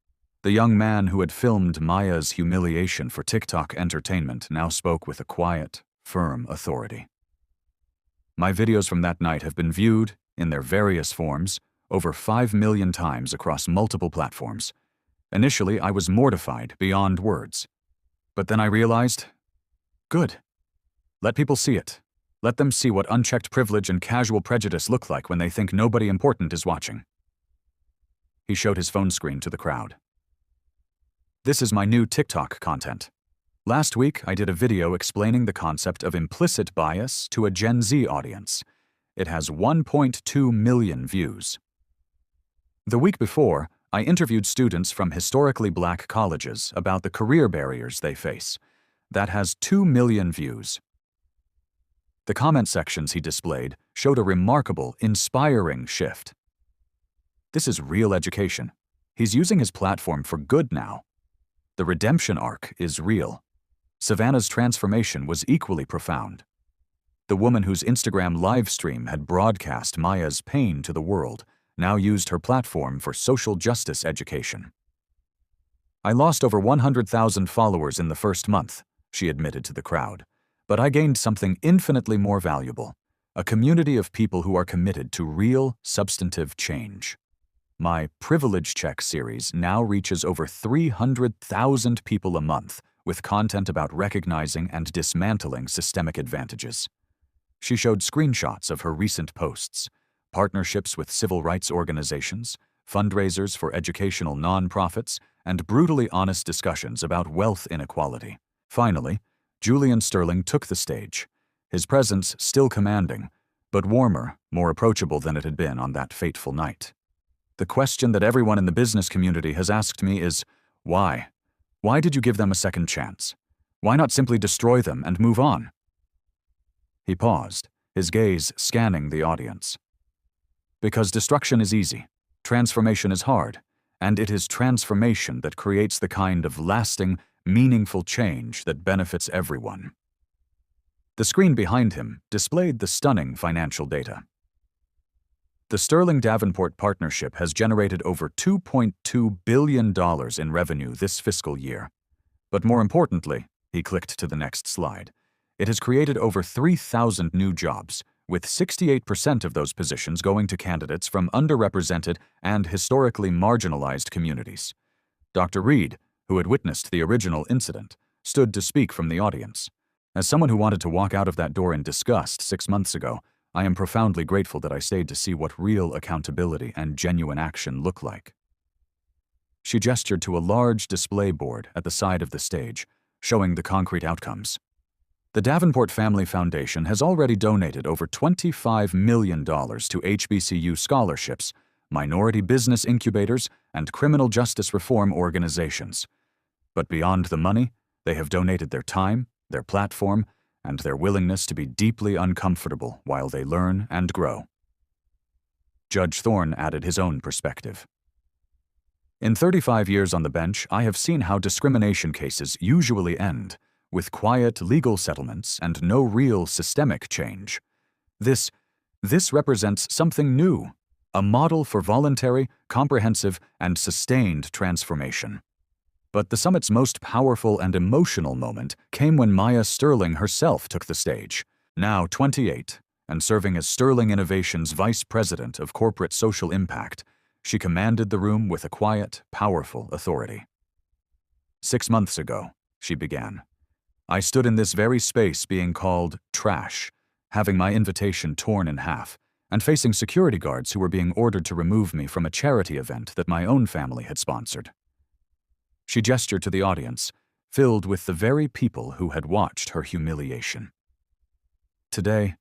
The young man who had filmed Maya's humiliation for TikTok entertainment now spoke with a quiet, firm authority. "My videos from that night have been viewed, in their various forms, over 5 million times across multiple platforms. Initially, I was mortified beyond words. But then I realized, good. Let people see it. Let them see what unchecked privilege and casual prejudice look like when they think nobody important is watching." He showed his phone screen to the crowd. "This is my new TikTok content. Last week, I did a video explaining the concept of implicit bias to a Gen Z audience. It has 1.2 million views. The week before, I interviewed students from historically black colleges about the career barriers they face. That has 2 million views." The comment sections he displayed showed a remarkable, inspiring shift. This is real education. He's using his platform for good now. The redemption arc is real. Savannah's transformation was equally profound. The woman whose Instagram livestream had broadcast Maya's pain to the world now used her platform for social justice education. "I lost over 100,000 followers in the first month," she admitted to the crowd, "but I gained something infinitely more valuable, a community of people who are committed to real, substantive change. My Privilege Check series now reaches over 300,000 people a month with content about recognizing and dismantling systemic advantages." She showed screenshots of her recent posts, partnerships with civil rights organizations, fundraisers for educational nonprofits, and brutally honest discussions about wealth inequality. Finally, Julian Sterling took the stage, his presence still commanding, but warmer, more approachable than it had been on that fateful night. "The question that everyone in the business community has asked me is, why? Why did you give them a second chance? Why not simply destroy them and move on?" He paused, his gaze scanning the audience. "Because destruction is easy, transformation is hard, and it is transformation that creates the kind of lasting, meaningful change that benefits everyone." The screen behind him displayed the stunning financial data. The Sterling Davenport partnership has generated over $2.2 billion in revenue this fiscal year. But more importantly, he clicked to the next slide, it has created over 3,000 new jobs, with 68% of those positions going to candidates from underrepresented and historically marginalized communities. Dr. Reed, who had witnessed the original incident, stood to speak from the audience. As someone who wanted to walk out of that door in disgust 6 months ago, I am profoundly grateful that I stayed to see what real accountability and genuine action look like. She gestured to a large display board at the side of the stage, showing the concrete outcomes. The Davenport Family Foundation has already donated over $25 million to HBCU scholarships, minority business incubators, and criminal justice reform organizations. But beyond the money, they have donated their time, their platform, and their willingness to be deeply uncomfortable while they learn and grow. Judge Thorne added his own perspective. In 35 years on the bench, I have seen how discrimination cases usually end, with quiet legal settlements and no real systemic change. This represents something new, a model for voluntary, comprehensive, and sustained transformation. But the summit's most powerful and emotional moment came when Maya Sterling herself took the stage. Now 28, and serving as Sterling Innovation's Vice President of Corporate Social Impact, she commanded the room with a quiet, powerful authority. 6 months ago, she began, I stood in this very space being called trash, having my invitation torn in half, and facing security guards who were being ordered to remove me from a charity event that my own family had sponsored. She gestured to the audience, filled with the very people who had watched her humiliation. Today,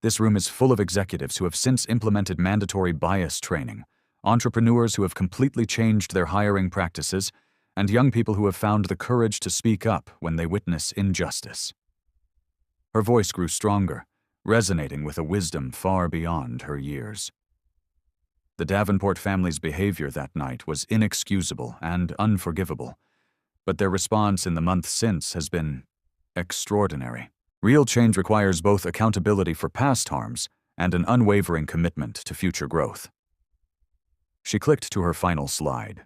this room is full of executives who have since implemented mandatory bias training, entrepreneurs who have completely changed their hiring practices, and young people who have found the courage to speak up when they witness injustice. Her voice grew stronger, resonating with a wisdom far beyond her years. The Davenport family's behavior that night was inexcusable and unforgivable, but their response in the months since has been extraordinary. Real change requires both accountability for past harms and an unwavering commitment to future growth. She clicked to her final slide.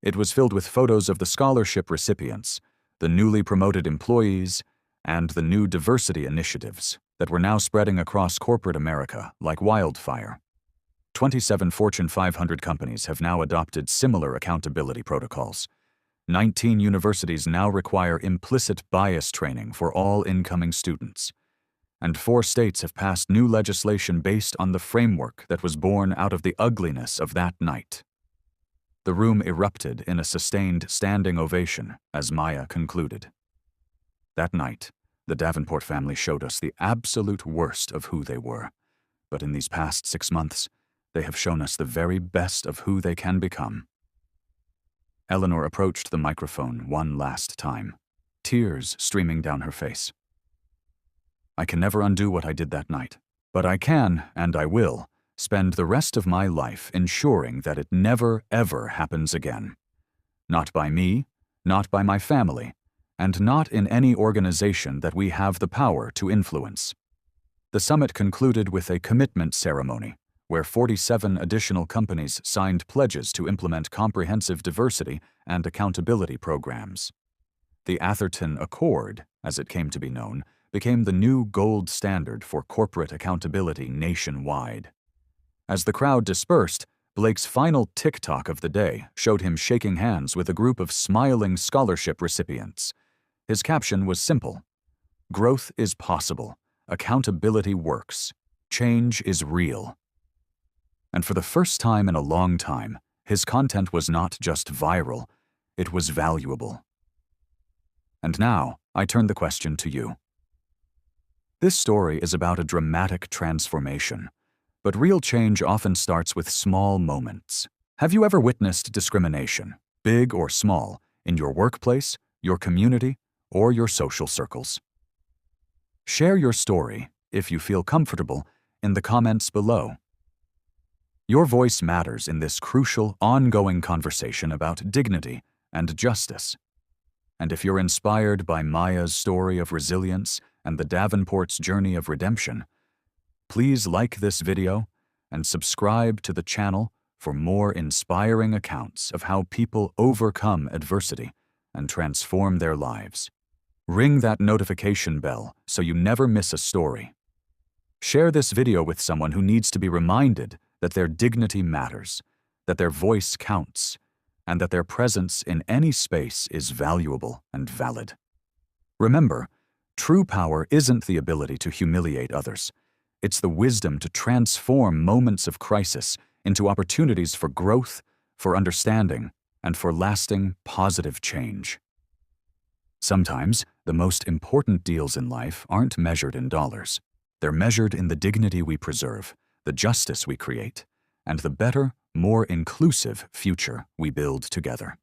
It was filled with photos of the scholarship recipients, the newly promoted employees, and the new diversity initiatives that were now spreading across corporate America like wildfire. 27 Fortune 500 companies have now adopted similar accountability protocols. 19 universities now require implicit bias training for all incoming students. And 4 states have passed new legislation based on the framework that was born out of the ugliness of that night. The room erupted in a sustained standing ovation as Maya concluded. That night, the Davenport family showed us the absolute worst of who they were. But in these past 6 months, they have shown us the very best of who they can become. Eleanor approached the microphone one last time, tears streaming down her face. I can never undo what I did that night, but I can, and I will, spend the rest of my life ensuring that it never, ever happens again. Not by me, not by my family, and not in any organization that we have the power to influence. The summit concluded with a commitment ceremony, where 47 additional companies signed pledges to implement comprehensive diversity and accountability programs. The Atherton Accord, as it came to be known, became the new gold standard for corporate accountability nationwide. As the crowd dispersed, Blake's final TikTok of the day showed him shaking hands with a group of smiling scholarship recipients. His caption was simple: "Growth is possible. Accountability works. Change is real." And for the first time in a long time, his content was not just viral, it was valuable. And now, I turn the question to you. This story is about a dramatic transformation, but real change often starts with small moments. Have you ever witnessed discrimination, big or small, in your workplace, your community, or your social circles? Share your story, if you feel comfortable, in the comments below. Your voice matters in this crucial, ongoing conversation about dignity and justice. And if you're inspired by Maya's story of resilience and the Davenport's journey of redemption, please like this video and subscribe to the channel for more inspiring accounts of how people overcome adversity and transform their lives. Ring that notification bell so you never miss a story. Share this video with someone who needs to be reminded that their dignity matters, that their voice counts, and that their presence in any space is valuable and valid. Remember, true power isn't the ability to humiliate others. It's the wisdom to transform moments of crisis into opportunities for growth, for understanding, and for lasting, positive change. Sometimes, the most important deals in life aren't measured in dollars. They're measured in the dignity we preserve, the justice we create, and the better, more inclusive future we build together.